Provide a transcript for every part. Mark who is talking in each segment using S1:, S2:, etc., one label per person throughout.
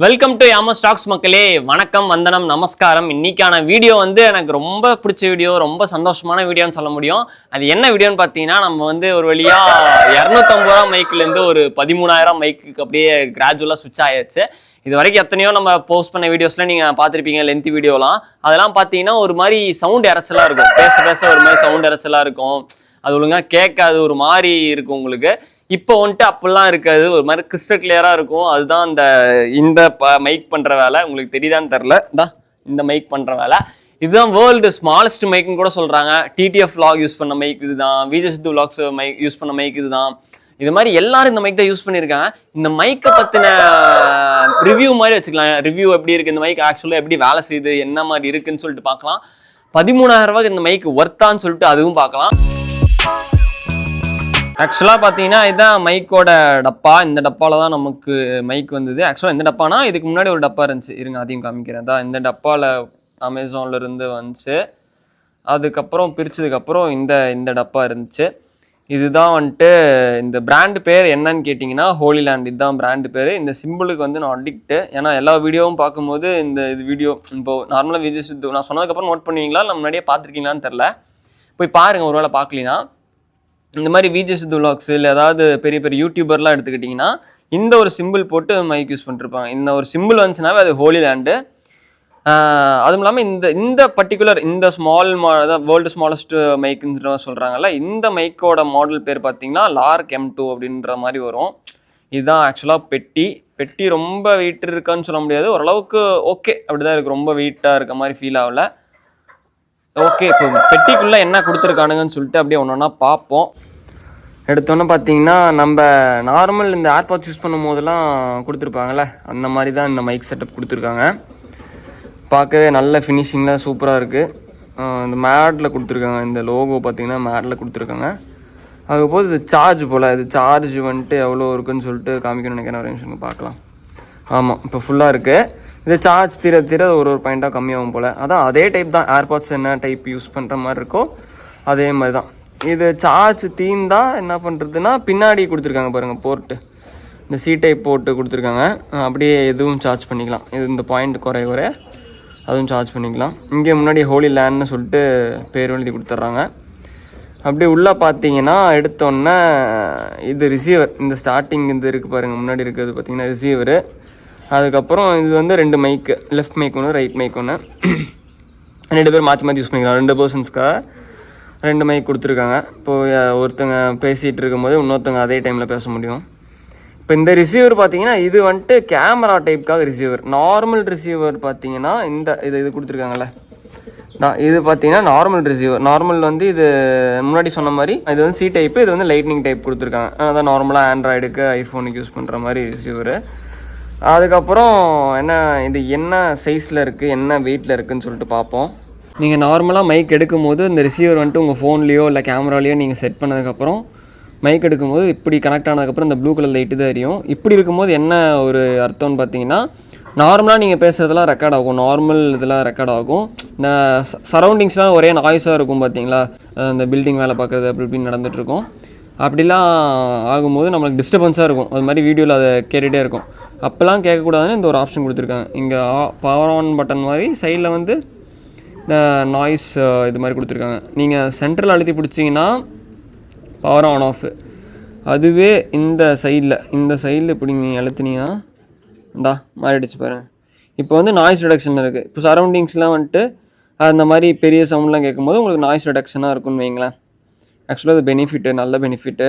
S1: Welcome to யாமோ stocks மக்களே. வணக்கம், வந்தனம், நமஸ்காரம். இன்னைக்கான வீடியோ எனக்கு ரொம்ப பிடிச்ச வீடியோ, ரொம்ப சந்தோஷமான வீடியோன்னு சொல்ல முடியும். அது என்ன வீடியோன்னு பார்த்தீங்கன்னா, நம்ம ஒரு வழியா 250 மைக்லேருந்து ஒரு 13,000 மைக்கு அப்படியே கிராஜுவலாக ஸ்விட்ச் ஆயாச்சு. இது வரைக்கும் எத்தனையோ நம்ம போஸ்ட் பண்ண வீடியோஸ்லாம் நீங்கள் பார்த்துருப்பீங்க, லென்த் வீடியோலாம். அதெல்லாம் பார்த்தீங்கன்னா ஒரு மாதிரி சவுண்ட் இறைச்சலாக இருக்கும், பேச பேச ஒரு மாதிரி சவுண்ட் இறைச்சலாக இருக்கும், அது ஒழுங்காக கேட்காது, ஒரு மாதிரி இருக்கும் உங்களுக்கு. இப்போ அப்படிலாம் இருக்காது, ஒரு மாதிரி கிறிஸ்டல் கிளியராக இருக்கும். அதுதான் இந்த மைக் பண்ணுற வேலை. உங்களுக்கு தெரியுதான்னு தெரில, தான் இந்த மைக் பண்ணுற வேலை. இதுதான் வேர்ல்டு ஸ்மாலஸ்ட் மைக்குன்னு கூட சொல்கிறாங்க. டிடிஎஃப் விலாக் யூஸ் பண்ண மைக் இதுதான், விஜய் சித்து விலாக்ஸ் மைக் யூஸ் பண்ண மைக் இதுதான். இது மாதிரி எல்லாரும் இந்த மைக் தான் யூஸ் பண்ணியிருக்காங்க. இந்த மைக்கை பற்றின ரிவ்யூ மாதிரி வச்சுக்கலாம். ரிவ்யூ எப்படி இருக்குது, இந்த மைக் ஆக்சுவலாக எப்படி வேலை செய்யுது, என்ன மாதிரி இருக்குன்னு சொல்லிட்டு பார்க்கலாம். 13,000 ரூபாய்க்கு இந்த மைக் ஒர்த்தான்னு சொல்லிட்டு அதுவும் பார்க்கலாம். ஆக்சுவலாக பார்த்தீங்கன்னா இதுதான் மைக்கோட டப்பா. இந்த டப்பாவில் தான் நமக்கு மைக் வந்தது. ஆக்சுவலாக இந்த டப்பானா இதுக்கு முன்னாடி ஒரு டப்பா இருந்துச்சு, இருங்க அதையும் காமிக்கிறேன். தான் இந்த டப்பாவில் அமேசான்லேருந்து வந்துச்சு. அதுக்கப்புறம் பிரித்ததுக்கப்புறம் இந்த டப்பா இருந்துச்சு. இதுதான் இந்த பிராண்டு பேர் என்னன்னு கேட்டிங்கன்னா ஹோலி லேண்ட். இதுதான் பிராண்டு பேர். இந்த சிம்பிளுக்கு நான் அடிக்ட்டு. ஏன்னா எல்லா வீடியோவும் பார்க்கும்போது இது வீடியோ இப்போது நார்மலாக விஜய் சித்து நான் சொன்னதுக்கப்புறம் நோட் பண்ணுவீங்களா, இல்லை முன்னாடியே பார்த்துருக்கீங்களான்னு தெரில. போய் பாருங்கள் ஒருவேளை பார்க்கலினா. இந்த மாதிரி விஜய் சித்து விலாக்ஸ் இல்லை ஏதாவது பெரிய பெரிய யூடியூபர்லாம் எடுத்துக்கிட்டிங்கன்னா இந்த ஒரு சிம்பிள் போட்டு மைக் யூஸ் பண்ணிருப்பாங்க. இந்த ஒரு சிம்பிள் வந்துச்சுனாவே அது ஹோலி லேண்டு. அதுவும் இல்லாமல் இந்த பர்டிகுலர் இந்த வேர்ல்டு ஸ்மாலஸ்ட் மைக்குன்னு சொல்கிறாங்கல்ல, இந்த மைக்கோட மாடல் பேர் பார்த்தீங்கன்னா லார்க் M2 அப்படின்ற மாதிரி வரும். இதுதான் ஆக்சுவலாக பெட்டி ரொம்ப வெயிட் இருக்கான்னு சொல்ல முடியாது, ஓரளவுக்கு ஓகே அப்படி தான் இருக்குது. ரொம்ப வெயிட்டாக இருக்க மாதிரி ஃபீல் ஆகல. ஓகே, இப்போ பெட்டிக்குள்ளே என்ன கொடுத்துருக்கானுங்கன்னு சொல்லிட்டு அப்படியே ஒன்று ஒன்றா பார்ப்போம். எடுத்தோன்னே பார்த்தீங்கன்னா நம்ம நார்மல் இந்த ஏர்பாட்ஸ் யூஸ் பண்ணும் போதெல்லாம் கொடுத்துருப்பாங்கள்ல, அந்த மாதிரி தான் இந்த மைக் செட்டப் கொடுத்துருக்காங்க. பார்க்கவே நல்ல ஃபினிஷிங்கில் சூப்பராக இருக்குது. இந்த மேட்டில் கொடுத்துருக்காங்க, இந்த லோகோ பார்த்தீங்கன்னா மேட்டில் கொடுத்துருக்காங்க. அதுபோது இது சார்ஜ் போல், இது சார்ஜ் எவ்வளோ இருக்குன்னு சொல்லிட்டு காமிக்கணும்னு நினைக்கிறேன். ஒரு நிமிஷம் பார்க்கலாம். ஆமாம், இப்போ ஃபுல்லாக இருக்குது. இது சார்ஜ் தீர ஒரு பாயிண்ட்டாக கம்மியாகும் போல். அதான் அதே டைப் தான், ஏர்பாட்ஸ் என்ன டைப் யூஸ் பண்ணுற மாதிரி இருக்கோ அதே மாதிரி தான். இது சார்ஜ் தீர்ந்தால் என்ன பண்ணுறதுன்னா பின்னாடி கொடுத்துருக்காங்க பாருங்கள் போர்ட்டு, இந்த சி டைப் போட்டு கொடுத்துருக்காங்க. அப்படியே எதுவும் சார்ஜ் பண்ணிக்கலாம். இது இந்த பாயிண்ட் குறைய அதுவும் சார்ஜ் பண்ணிக்கலாம். இங்கே முன்னாடி ஹோலி லேண்ட்னு சொல்லிட்டு பேர் எழுதி கொடுத்துட்றாங்க. அப்படியே உள்ளே பார்த்தீங்கன்னா எடுத்தோன்னே இது ரிசீவர். இந்த ஸ்டார்டிங் இருக்குது பாருங்கள், முன்னாடி இருக்கிறது பார்த்தீங்கன்னா ரிசீவரு. அதுக்கப்புறம் இது 2 மைக்கு, லெஃப்ட் மைக் ஒன்று, ரைட் மைக் ஒன்று. 2 பேர் மாற்றி யூஸ் பண்ணிக்கலாம். 2 பர்சன்ஸ்க்காக 2 மைக் கொடுத்துருக்காங்க. இப்போது ஒருத்தங்க பேசிகிட்டு இருக்கும்போது இன்னொருத்தங்க அதே டைமில் பேச முடியும். இப்போ இந்த ரிசீவர் பார்த்தீங்கன்னா இது கேமரா டைப்புக்காக ரிசீவர். நார்மல் ரிசீவர் பார்த்தீங்கன்னா இது கொடுத்துருக்காங்கல்ல, இது பார்த்தீங்கன்னா நார்மல் ரிசீவர். நார்மல் இது முன்னாடி சொன்ன மாதிரி இது சி டைப்பு, இது லைட்னிங் டைப் கொடுத்துருக்காங்க. அதான் நார்மலாக ஆண்ட்ராய்டுக்கு ஐஃபோனுக்கு யூஸ் பண்ணுற மாதிரி ரிசீவரு. அதுக்கப்புறம் இது என்ன சைஸில் இருக்குது, என்ன வெயிட்டில் இருக்குதுன்னு சொல்லிட்டு பார்ப்போம். நீங்கள் நார்மலாக மைக் எடுக்கும்போது இந்த ரிசீவர் உங்கள் ஃபோன்லேயோ இல்லை கேமராலேயோ நீங்கள் செட் பண்ணதுக்கப்புறம் மைக் எடுக்கும்போது இப்படி கனெக்ட் ஆனதுக்கப்புறம் இந்த ப்ளூ கலர் லைட்டு தான் எரியும். இப்படி இருக்கும்போது என்ன ஒரு அர்த்தம்னு பார்த்தீங்கன்னா, நார்மலாக நீங்கள் பேசுகிறதுலாம் ரெக்கார்ட் ஆகும், நார்மல் இதெல்லாம் ரெக்கார்ட் ஆகும். இந்த சரௌண்டிங்ஸ்லாம் ஒரே நாய்ஸாக இருக்கும் பார்த்தீங்களா, இந்த பில்டிங் வேலை பார்க்குறது அப்படி இப்படின்னு நடந்துகிட்ருக்கும். அப்படிலாம் ஆகும்போது நம்மளுக்கு டிஸ்டர்பன்ஸாக இருக்கும். அது மாதிரி வீடியோவில் அதை கேட்டுகிட்டே இருக்கும். அப்போல்லாம் கேட்கக்கூடாதுன்னு இந்த ஒரு ஆப்ஷன் கொடுத்துருக்காங்க. இங்கே பவர் ஆன் பட்டன் மாதிரி சைடில் இந்த நாய்ஸ் இது மாதிரி கொடுத்துருக்காங்க. நீங்கள் சென்ட்ரல் அழுத்தி பிடிச்சிங்கன்னா பவர் ஆன் ஆஃப். அதுவே இந்த சைடில் இப்படி நீங்கள் அழுத்தினீங்கன்னா மாறிடுச்சு பாருங்கள். இப்போ நாய்ஸ் ரிடக்ஷனில் இருக்குது. இப்போ சரௌண்டிங்ஸ்லாம் அந்த மாதிரி பெரிய சவுண்ட்லாம் கேட்கும்போது உங்களுக்கு நாய்ஸ் ரிடக்ஷனாக இருக்குன்னு வைங்களேன். ஆக்சுவலாக அது பெனிஃபிட்டு, நல்ல பெனிஃபிட்டு.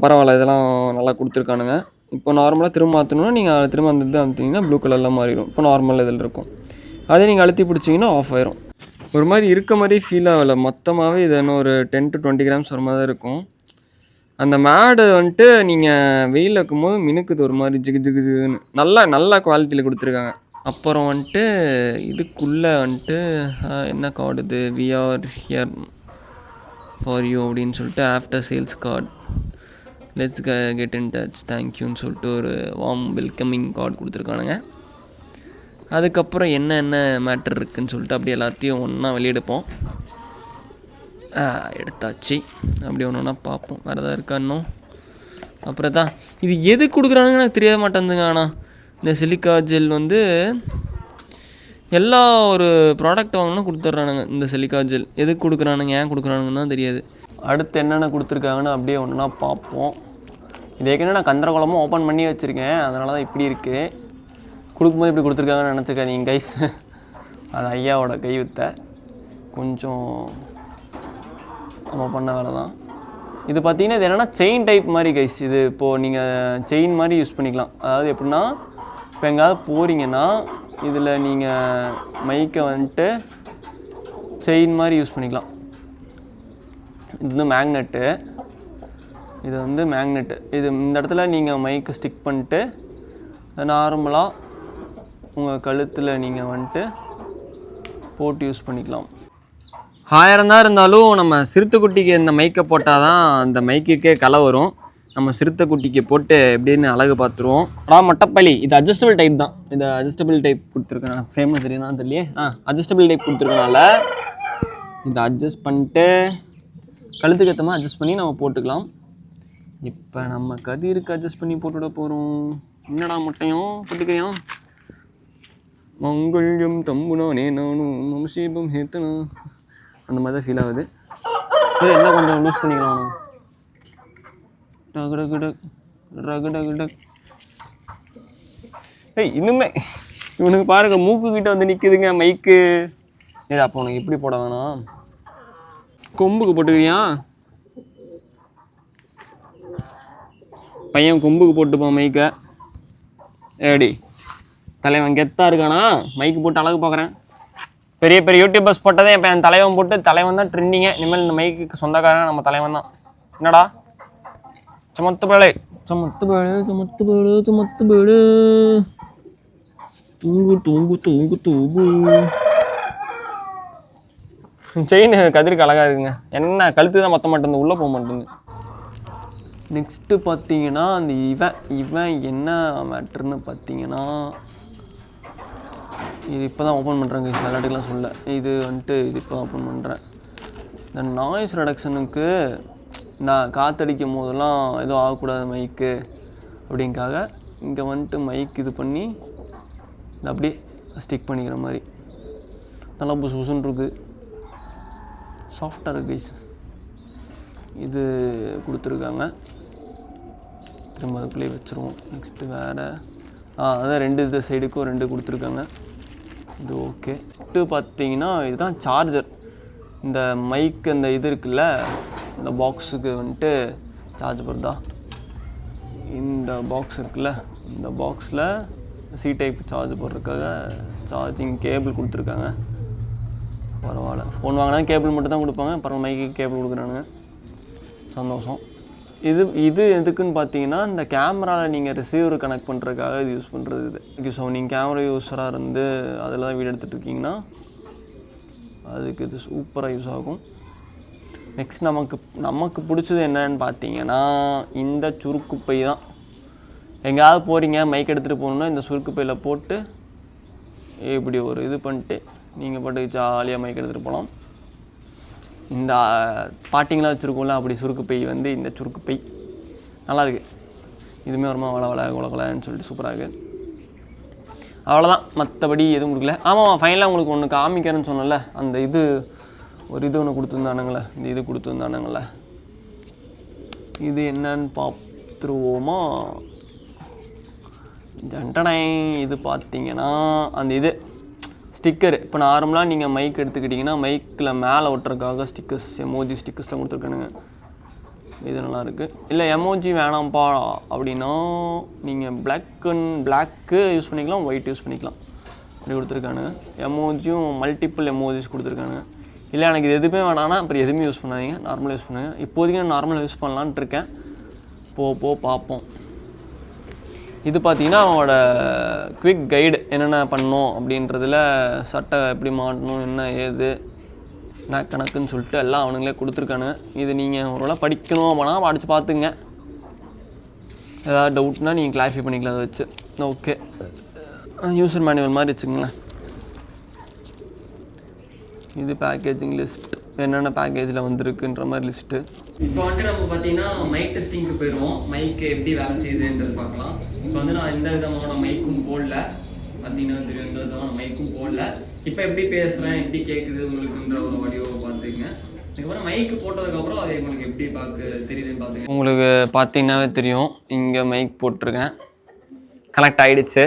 S1: பரவாயில்ல, இதெல்லாம் நல்லா கொடுத்துருக்கானுங்க. இப்போ நார்மலாக திரும்ப மாற்றணுன்னா நீங்கள் திரும்ப அழுத்திங்கன்னா ப்ளூ கலரில் மாறிடும். இப்போ நார்மல் இதில் இருக்கும். அதே நீங்கள் அழுத்தி பிடிச்சிங்கன்னா ஆஃப் ஆயிரும். ஒரு மாதிரி இருக்க மாதிரி ஃபீல் ஆகலை. மொத்தமாகவே இது ஒரு 10 to 20 கிராம்ஸ் ஒரு மாதிரி தான் இருக்கும். அந்த மேடு நீங்கள் வெயில் வைக்கும்போது மினுக்குது ஒரு மாதிரி ஜிகுன்னு. நல்ல குவாலிட்டியில் கொடுத்துருக்காங்க. அப்புறம் இதுக்குள்ளே என்ன கார்டு இது, we are here for you அப்படின்னு சொல்லிட்டு after sales card, let's get in touch, தேங்க்யூன்னு சொல்லிட்டு ஒரு வார்ம் வெல்கமிங் கார்டு கொடுத்துருக்கானுங்க. அதுக்கப்புறம் என்ன மேட்டர் இருக்குதுன்னு சொல்லிட்டு அப்படியே எல்லாத்தையும் ஒன்றா வெளியெடுப்போம். எடுத்தாச்சு. அப்படி ஒன்று பார்ப்போம் வேறு எதாவது இருக்கா இன்னும். அப்புறம் தான் இது எது கொடுக்குறானுன்னு எனக்கு தெரிய மாட்டேங்குதுங்க. ஆனால் இந்த சிலிக்கா ஜெல் வந்து எல்லா ஒரு ப்ராடக்ட் வாங்கினா கொடுத்துட்றானுங்க. இந்த சிலிக்கா ஜெல் எதுக்கு கொடுக்குறானுங்க, ஏன் கொடுக்குறானுங்கன்னு தான் தெரியாது. அடுத்து என்னென்ன கொடுத்துருக்காங்கன்னு அப்படியே ஒன்றா பார்ப்போம். இது ஏற்கனவே நான் கந்தரகோலமாக ஓப்பன் பண்ணி வச்சுருக்கேன், அதனால தான் இப்படி இருக்குது. கொடுக்கும்போது இப்படி கொடுத்துருக்காங்கன்னு நினச்சிக்காதீங்க கைஸ். அது ஐயாவோட கைவித்த கொஞ்சம் நம்ம பண்ண வேலை தான். இது பார்த்திங்கன்னா இது என்னென்னா செயின் டைப் மாதிரி கைஸ். இது இப்போது நீங்கள் செயின் மாதிரி யூஸ் பண்ணிக்கலாம். அதாவது எப்படின்னா, இப்போ எங்கேயாவது போகிறீங்கன்னா இதில் நீங்கள் மைக்கை வந்துட்டு செயின் மாதிரி யூஸ் பண்ணிக்கலாம். இது வந்து மேக்னெட்டு, இது வந்து மேக்னெட்டு. இது இந்த இடத்துல நீங்கள் மைக்கை ஸ்டிக் பண்ணிட்டு நார்மலாக உங்கள் கழுத்தில் நீங்கள் வந்துட்டு போட்டு யூஸ் பண்ணிக்கலாம். 1000 தான் இருந்தாலும் நம்ம சிறுத்தைக்குட்டிக்கு இந்த மைக்கை போட்டால் தான் அந்த மைக்குக்கே கலை வரும். நம்ம சிறுத்தைக்குட்டிக்கு போட்டு எப்படின்னு அழகு பார்த்துருவோம். மட்டப்பள்ளி இது அட்ஜஸ்டபிள் டைப் தான். இது அட்ஜஸ்டபிள் டைப் கொடுத்துருக்கேன். ஃபேமஸ் தெரியும்னா தெரியலையே. அட்ஜஸ்டபிள் டைப் கொடுத்துருக்கனால இதை அட்ஜஸ்ட் பண்ணிட்டு கழுத்துக்கு ஏற்ற மாதிரி அட்ஜஸ்ட் பண்ணி நம்ம போட்டுக்கலாம். இப்போ நம்ம கதிருக்கு அட்ஜஸ்ட் பண்ணி போட்டுவிட போகிறோம். என்னடா முட்டையும் போட்டுக்கிறியா? மங்கள்யம் தம்புனானே நானும் மம்சீபம் ஹேத்தனும் அந்த மாதிரி தான் ஃபீல் ஆகுது. என்ன கொஞ்சம் லூஸ் பண்ணிக்கலாம். டக். இன்னுமே இவனுக்கு பாருங்க மூக்கு கிட்ட வந்து நிற்குதுங்க மைக்கு. ஏ அப்போ உனக்கு எப்படி போட வேணாம், கொம்புக்கு போட்டுக்கிறியா? பையன் கொம்புக்கு போட்டுப்பான் மைக்கை. ஏடி தலைவன் கெத்தாக இருக்கானா? மைக்கு போட்டு அழகு பார்க்குறேன். பெரிய பெரிய யூடியூபர்ஸ் போட்டதே இப்போ என் தலைவன் போட்டு தலைவன் தான் ட்ரெண்டிங்கே. இனிமேல் இந்த மைக்கு சொந்தக்காரன் நம்ம தலைவன் தான். என்னடா சமத்து பேழை தூங்கு செயின் கதிருக்கு அழகாக இருக்குங்க. என்ன கழுத்து தான் மற்ற மாட்டேங்குது, உள்ளே போக மாட்டேங்குது. நெக்ஸ்ட்டு பார்த்தீங்கன்னா அந்த இவன் என்ன மேட்ருன்னு பார்த்தீங்கன்னா, இது இப்போ தான் ஓப்பன் பண்ணுறேங்க. விளையாட்டுக்கெலாம் சொல்ல, இது வந்துட்டு இது இப்போ தான் ஓப்பன் பண்ணுறேன். இந்த நாய்ஸ் ரிடக்ஷனுக்கு நான் காற்றடிக்கும் போதெல்லாம் எதுவும் ஆகக்கூடாது மைக்கு அப்படிங்காக இங்கே வந்துட்டு மைக் இது பண்ணி இந்த அப்படியே ஸ்டிக் பண்ணிக்கிற மாதிரி நல்லா புசு புசுன்னு இருக்குது. சாஃப்டாக இருக்குது கைஸ். இது கொடுத்துருக்காங்க. திரும்ப அதுக்குள்ளேயே வச்சுருவோம். நெக்ஸ்ட்டு வேறு அதான் 2 சைடுக்கும் 2 கொடுத்துருக்காங்க. இது ஓகே. இது பார்த்தீங்கன்னா இதுதான் சார்ஜர். இந்த மைக் அந்த இது இருக்குல்ல, இந்த பாக்ஸுக்கு வந்துட்டு சார்ஜ் பண்ணுறதா. இந்த பாக்ஸ் இருக்குல்ல, இந்த பாக்ஸில் சி டைப் சார்ஜ் போடுறதுக்காக சார்ஜிங் கேபிள் கொடுத்துருக்காங்க. பரவாயில்ல, ஃபோன் வாங்கினா கேபிள் மட்டும் தான் கொடுப்பாங்க, அப்புறம் மைக்கு கேபிள் கொடுக்குறானுங்க. சந்தோஷம். இது எதுக்குன்னு பார்த்தீங்கன்னா, இந்த கேமராவில் நீங்கள் ரிசீவர் கனெக்ட் பண்ணுறதுக்காக இது யூஸ் பண்ணுறது. இது ஸோ நீங்கள் கேமரா யூஸராக இருந்து அதில் தான் வீடியோ எடுத்துகிட்டு இருக்கீங்கன்னா அதுக்கு இது சூப்பராக யூஸ் ஆகும். நெக்ஸ்ட் நமக்கு பிடிச்சது என்னன்னு பார்த்தீங்கன்னா, இந்த சுருக்கு பை தான். எங்கேயாவது போகிறீங்க மைக் எடுத்துகிட்டு போகணுன்னா இந்த சுருக்கு பையில் போட்டு இப்படி ஒரு இது பண்ணிட்டு நீங்கள் பாட்டுக்கு ஜாலியாக மைக் எடுத்துகிட்டு போகலாம். இந்த பாட்டிங்கெலாம் வச்சுருக்கோம்ல, அப்படி சுருக்கு பை வந்து இந்த சுருக்கு பை நல்லாயிருக்கு. இதுவுமே வருமா வளகலன்னு சொல்லிட்டு சூப்பராக இருக்குது. அவ்வளோதான், மற்றபடி எதுவும் கொடுக்கல. ஆமாம், ஃபைனலாக உங்களுக்கு ஒன்று காமிக்கிறேன்னு சொன்னல, அந்த இது ஒரு இது ஒன்று கொடுத்துருந்தானுங்களே, இந்த இது கொடுத்துருந்தானுங்களே, இது என்னன்னு பார்த்துருவோமா? ஜண்டனை இது பார்த்தீங்கன்னா அந்த இது ஸ்டிக்கர். இப்போ நார்மலாக நீங்கள் மைக் எடுத்துக்கிட்டிங்கன்னா மைக்கில் மேலே ஒட்டுறதுக்காக ஸ்டிக்கர்ஸ், எமோஜி ஸ்டிக்கர்ஸ்லாம் கொடுத்துருக்கானுங்க. இது நல்லாயிருக்கு. இல்லை எமோஜி வேணாம்ப்பா அப்படின்னா நீங்கள் பிளாக்கு யூஸ் பண்ணிக்கலாம், ஒயிட் யூஸ் பண்ணிக்கலாம். இப்படி கொடுத்துருக்கானுங்க. எமோஜியும் மல்டிப்புள் எமோஜிஸ் கொடுத்துருக்கானுங்க. இல்லை எனக்கு இது எதுவுமே வேணான்னா அப்புறம் எதுவுமே யூஸ் பண்ணாதீங்க, நார்மலாக யூஸ் பண்ணுங்கள். இப்போதைக்கு நான் நார்மலாக யூஸ் பண்ணலான்ட்டு இருக்கேன். போ பார்ப்போம். இது பார்த்தீங்கன்னா அவனோட குவிக் கைடு, என்னென்ன பண்ணணும் அப்படின்றதில் சட்டை எப்படி மாட்டணும், என்ன ஏது கணக்குன்னு சொல்லிட்டு எல்லாம் அவனுங்களே கொடுத்துருக்கானுங்க. இது நீங்கள் ஓரளவு படிக்கணும் அப்படின்னா படித்து பார்த்துங்க. ஏதாவது டவுட்னால் நீங்கள் கிளாரிஃபை பண்ணிக்கலாம் அதை வச்சு. ஓகே, யூசர் மேனுவல் மாதிரி வச்சுக்கோங்களேன். இது பேக்கேஜிங் லிஸ்ட், என்னென்ன பேக்கேஜில் வந்திருக்குன்ற மாதிரி லிஸ்ட்டு. இப்போ வந்துட்டு நம்ம பார்த்தீங்கன்னா மைக் டெஸ்டிங்க்கு போயிடுவோம். மைக் எப்படி வேலை செய்யுதுன்றது பார்க்கலாம். இப்போ வந்து நான் எந்த விதமான மைக்கும் போடல, பார்த்தீங்கன்னா தெரியும், எந்த விதமான மைக்கும் போடல. இப்போ எப்படி பேசுகிறேன், எப்படி கேட்குது உங்களுக்குன்ற ஒரு ஆடியோவை பார்த்துக்குங்க. அதுக்கப்புறம் மைக்கு போட்டதுக்கப்புறம் அது உங்களுக்கு எப்படி தெரியுதுன்னு பார்த்துங்க. உங்களுக்கு பார்த்தீங்கன்னாவே தெரியும், இங்கே மைக் போட்டிருக்கேன், கனெக்ட் ஆகிடுச்சு.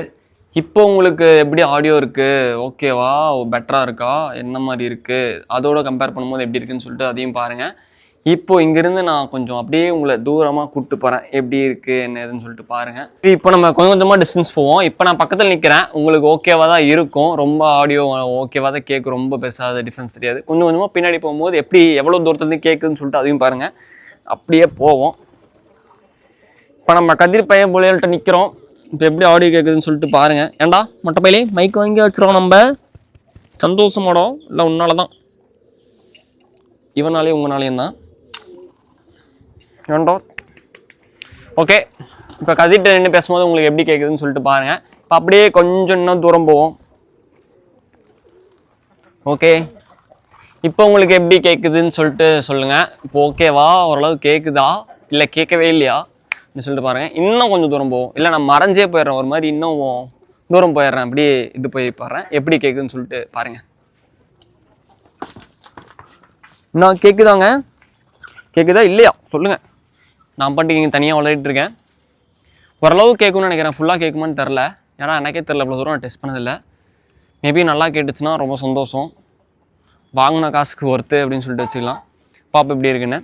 S1: இப்போ உங்களுக்கு எப்படி ஆடியோ இருக்குது, ஓகேவா, பெட்டராக இருக்கா, என்ன மாதிரி இருக்குது, அதோட கம்பேர் பண்ணும்போது எப்படி இருக்குன்னு சொல்லிட்டு அதையும் பாருங்கள். இப்போது இங்கேருந்து நான் கொஞ்சம் அப்படியே உங்களை தூரமாக கூப்பிட்டு போகிறேன், எப்படி இருக்குது என்ன ஏதுன்னு சொல்லிட்டு பாருங்கள். இப்போ நம்ம கொஞ்சம் கொஞ்சமாக டிஸ்டன்ஸ் போவோம். இப்போ நான் பக்கத்தில் நிற்கிறேன், உங்களுக்கு ஓகேவாக தான் இருக்கும், ரொம்ப ஆடியோ ஓகேவாக தான் கேட்கும், ரொம்ப பேசாத டிஃப்ரென்ஸ் தெரியாது. கொஞ்சம் கொஞ்சமாக பின்னாடி போகும்போது எப்படி எவ்வளோ தூரத்துலேருந்து கேட்குதுன்னு சொல்லிட்டு அதையும் பாருங்கள். அப்படியே போவோம். இப்போ நம்ம கதிர் பையன் பிள்ளைகள்கிட்ட நிற்கிறோம். இப்போ எப்படி ஆடியோ கேட்குதுன்னு சொல்லிட்டு பாருங்கள். ஏண்டா மொட்டை பையிலே மைக் வாங்கி வச்சுருவோம், நம்ம சந்தோஷமாடோ இல்லை உன்னால தான், இவனாலேயும் உங்களாலேயும் தான் ஏண்டோ. ஓகே, இப்போ கதிர்கிட்ட நின்று பேசும்போது உங்களுக்கு எப்படி கேட்குதுன்னு சொல்லிட்டு பாருங்கள். இப்போ அப்படியே கொஞ்சம் இன்னும் தூரம் போவோம். ஓகே, இப்போ உங்களுக்கு எப்படி கேட்குதுன்னு சொல்லிட்டு சொல்லுங்கள். இப்போ ஓகேவா, ஓரளவு கேட்குதா இல்லை கேட்கவே இல்லையா அப்படின்னு சொல்லிட்டு பாருங்கள். இன்னும் கொஞ்சம் தூரம் போவோம், இல்லை நான் மறைஞ்சே போயிடுறேன், ஒரு மாதிரி இன்னும் தூரம் போயிடுறேன், அப்படியே இது போய் பாடுறேன், எப்படி கேட்குதுன்னு சொல்லிட்டு பாருங்கள். இன்னும் கேட்குதாங்க, கேட்குதா இல்லையா சொல்லுங்கள். நான் பாட்டுக்கு இங்கே தனியாக விளையாடிட்டு இருக்கேன். ஓரளவு கேட்கும்னு நினைக்கிறேன், ஃபுல்லாக கேட்குமான்னு தெரில, ஏன்னா எனக்கே தெரில, இவ்வளோ தூரம் நான் டெஸ்ட் பண்ணதில்லை. மேபி நல்லா கேட்டுச்சுன்னா ரொம்ப சந்தோஷம், வாங்கின காசுக்கு ஒர்த்து அப்படின்னு சொல்லிட்டு வச்சுக்கலாம். பாப்பா எப்படி இருக்குன்னு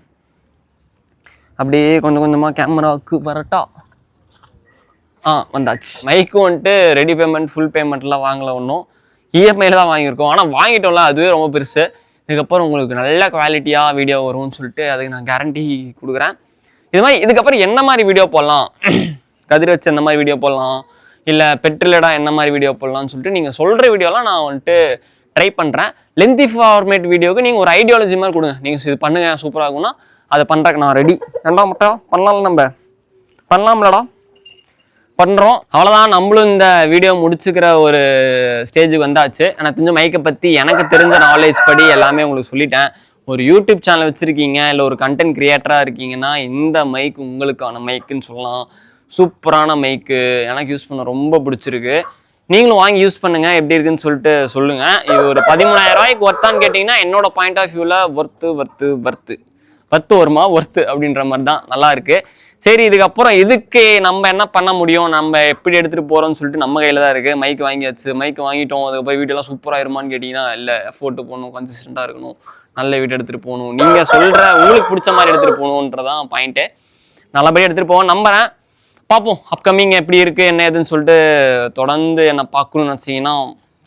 S1: அப்படியே கொஞ்சம் கொஞ்சமாக கேமராவுக்கு வரட்டா. வந்தாச்சு. மைக்கும் வந்துட்டு ரெடி பேமெண்ட் ஃபுல் பேமெண்ட்லாம் வாங்கலை, ஒன்றும் இஎம்ஐயில் தான் வாங்கியிருக்கோம். ஆனால் வாங்கிட்டோம்ல, அதுவே ரொம்ப பெருசு. இதுக்கப்புறம் உங்களுக்கு நல்ல குவாலிட்டியாக வீடியோ வரும்னு சொல்லிட்டு அதுக்கு நான் கேரண்டி கொடுக்குறேன். இது மாதிரி இதுக்கப்புறம் என்ன மாதிரி வீடியோ போடலாம், கதிர் வச்சு எந்த மாதிரி வீடியோ போடலாம், இல்லை பெட்ரிலேடாக என்ன மாதிரி வீடியோ போடலாம்னு சொல்லிட்டு நீங்கள் சொல்கிற வீடியோலாம் நான் வந்துட்டு ட்ரை பண்ணுறேன். லென்த்தி ஃபார்மேட் வீடியோவுக்கு நீங்கள் ஒரு ஐடியாலஜி மாதிரி கொடுங்க, நீங்கள் இது பண்ணுங்கள் சூப்பராகும்னா அதை பண்ணுறக்கு நான் ரெடி. ரெண்டாம் மட்டும் பண்ணலாம்ல, நம்ம பண்ணலாம்லடா, பண்ணுறோம். அவ்வளோதான், நம்மளும் இந்த வீடியோ முடிச்சுக்கிற ஒரு ஸ்டேஜுக்கு வந்தாச்சு. எனக்கு தெரிஞ்ச மைக்கை பற்றி எனக்கு தெரிஞ்ச நாலேஜ் படி எல்லாமே உங்களுக்கு சொல்லிட்டேன். ஒரு யூடியூப் சேனல் வச்சுருக்கீங்க, இல்லை ஒரு கண்டென்ட் க்ரியேட்டராக இருக்கீங்கன்னா இந்த மைக் உங்களுக்கான மைக்குன்னு சொல்லலாம். சூப்பரான மைக்கு, எனக்கு யூஸ் பண்ண ரொம்ப பிடிச்சிருக்கு. நீங்களும் வாங்கி யூஸ் பண்ணுங்கள், எப்படி இருக்குன்னு சொல்லிட்டு சொல்லுங்கள். இது ஒரு 13,000 ரூபாய்க்கு ஒர்த்தான்னு கேட்டிங்கன்னா என்னோட பாயிண்ட் ஆஃப் வியூவில் ஒர்த்து வருமா, ஒர்த்து அப்படின்ற மாதிரி தான், நல்லா இருக்குது. சரி, இதுக்கப்புறம் இதுக்கு நம்ம என்ன பண்ண முடியும், நம்ம எப்படி எடுத்துகிட்டு போகிறோம்னு சொல்லிட்டு நம்ம கையில் தான் இருக்குது. மைக் வாங்கியாச்சு, மைக் வாங்கிட்டோம், அதுக்கு போய் வீடியோலாம் சூப்பராகிருமான்னு கேட்டிங்கன்னா இல்லை, எஃபோர்ட்டு போகணும், கன்சிஸ்டண்ட்டாக இருக்கணும், நல்ல வீடியோ எடுத்துகிட்டு போகணும், நீங்கள் சொல்கிற உங்களுக்கு பிடிச்ச மாதிரி எடுத்துகிட்டு போகணுன்றதான் பாயிண்ட்டு. நல்லபடியாக எடுத்துகிட்டு போவோம் நம்புகிறேன். பார்ப்போம் அப்கமிங் எப்படி இருக்குது என்ன ஏதுன்னு சொல்லிட்டு. தொடர்ந்து என்னை பார்க்கணும்னு வச்சிங்கன்னா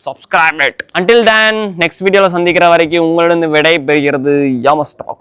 S1: subscribe it. Until then next வீடியோவில் சந்திக்கிற வரைக்கும் உங்களிடம் விடை பெறுகிறது யாமஸ் டாக்ஸ்.